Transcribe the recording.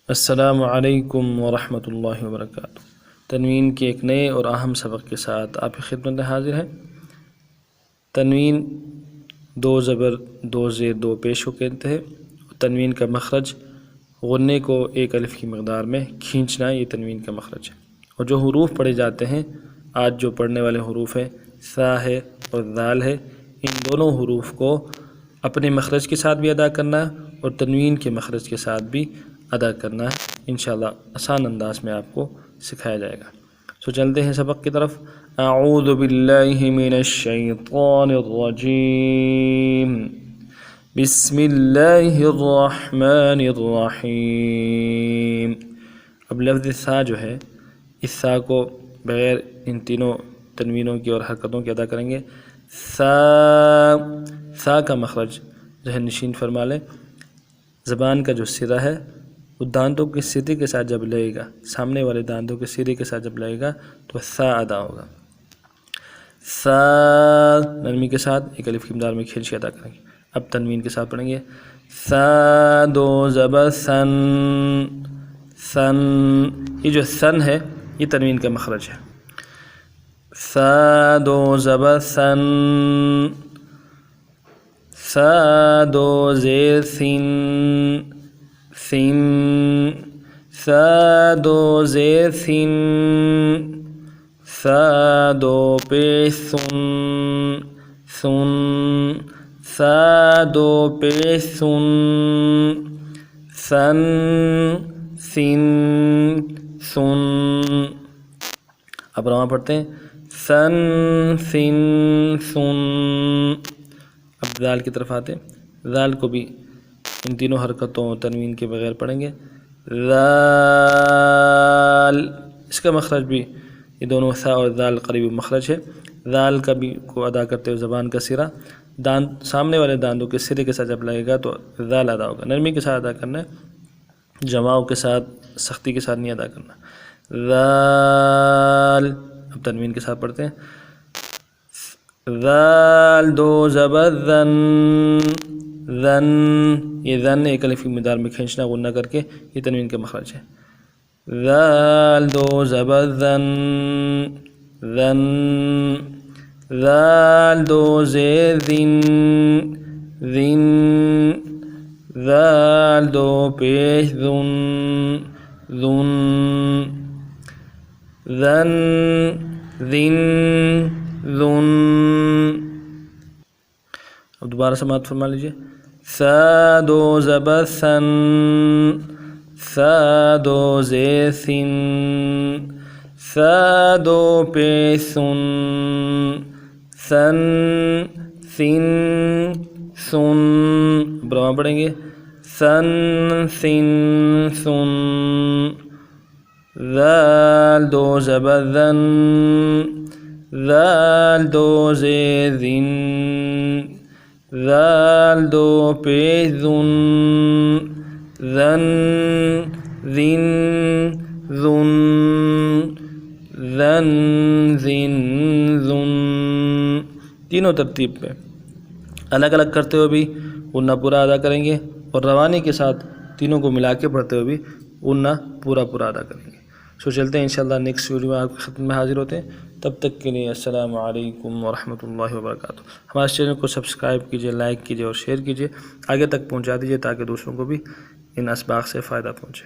السلام علیکم ورحمۃ اللہ وبرکاتہ۔ تنوین کے ایک نئے اور اہم سبق کے ساتھ آپ کی خدمت میں حاضر ہیں۔ تنوین دو زبر دو زیر دو پیش کو کہتے ہیں۔ تنوین کا مخرج غنّے کو ایک الف کی مقدار میں کھینچنا، یہ تنوین کا مخرج ہے۔ اور جو حروف پڑھے جاتے ہیں، آج جو پڑھنے والے حروف ہیں ثا ہے اور ذال ہے، ان دونوں حروف کو اپنے مخرج کے ساتھ بھی ادا کرنا ہے اور تنوین کے مخرج کے ساتھ بھی ادا کرنا ہے۔ انشاءاللہ آسان انداز میں آپ کو سکھایا جائے گا۔ سو چلتے ہیں سبق کی طرف۔ اعوذ باللہ من الشیطان الرجیم، بسم اللہ الرحمن الرحیم۔ اب لفظ ثا جو ہے، اس ثا کو بغیر ان تینوں تنوینوں کی اور حرکتوں کے ادا کریں گے۔ ثا کا مخرج ذہن نشین فرما لیں۔ زبان کا جو سرہ ہے وہ دانتوں کے سرے کے ساتھ جب لگے گا، سامنے والے دانتوں کے سرے کے ساتھ جب لگے گا تو ثا ادا ہوگا۔ ثا نرمی کے ساتھ ایک الف کی مقدار میں کھینچ کے ادا کریں گے۔ اب تنوین کے ساتھ پڑھیں گے۔ ثا دو زبر ثن، ثن، یہ جو ثن ہے یہ تنوین کا مخرج ہے۔ ثا دو زبر ثن، ثا دو زیر ثن، ثن، ثا دو زیر ثن، ثا دو پیش ثن، ثن، ثا دو پیش ثن، ثن، ثن، ثن۔ اب رواں پڑھتے ہیں۔ ثن، ثن، ثن۔ اب ذال کی طرف آتے ہیں۔ ذال کو بھی ان تینوں حرکتوں تنوین کے بغیر پڑھیں گے۔ ذال، اس کا مخرج بھی یہ دونوں ثا اور ذال قریبی مخرج ہے۔ ذال کا بھی کو ادا کرتے ہوئے زبان کا سرہ سامنے والے دانتوں کے سرے کے ساتھ جب لگے گا تو ذال ادا ہوگا۔ نرمی کے ساتھ ادا کرنا ہے، جماؤ کے ساتھ، سختی کے ساتھ نہیں ادا کرنا۔ ذال، اب تنوین کے ساتھ پڑھتے ہیں۔ ذال دو زبر ذن، ذن، یہ ذن ایک الف کی مقدار میں کھینچنا غنّہ کر کے، یہ تنوین کا مخرج ہے۔ ذال دو زبر ذن، ذن، ذال دو زیر ذن، ذن، ذال دو پیش ذن، ذن، ذن، ذن، ذن۔ اب دوبارہ سماعت فرما لیجیے۔ ثا دو زبر ثن، ثا دو زیر ثن، ثا دو پیش ثن، ثن، ثن، ثن۔ اب رواں پڑھیں گے۔ ثن، ثن، ثن۔ ذال دو زبر ذن، ذال دو زیر ذن، ذال دو پیش ذن، ذن، ذن، ذن، ذن، ذن، ذن۔ تینوں ترتیب میں الگ الگ کرتے ہوئے بھی غنّہ پورا ادا کریں گے اور روانی کے ساتھ تینوں کو ملا کے پڑھتے ہوئے بھی غنّہ پورا ادا کریں گے۔ سو چلتے ہیں انشاءاللہ نیکسٹ ویڈیو میں آپ کی خدمت میں حاضر ہوتے ہیں۔ تب تک کے لیے السلام علیکم ورحمۃ اللہ وبرکاتہ۔ ہمارے چینل کو سبسکرائب کیجیے، لائک کیجیے اور شیئر کیجیے، آگے تک پہنچا دیجیے تاکہ دوسروں کو بھی ان اسباق سے فائدہ پہنچے۔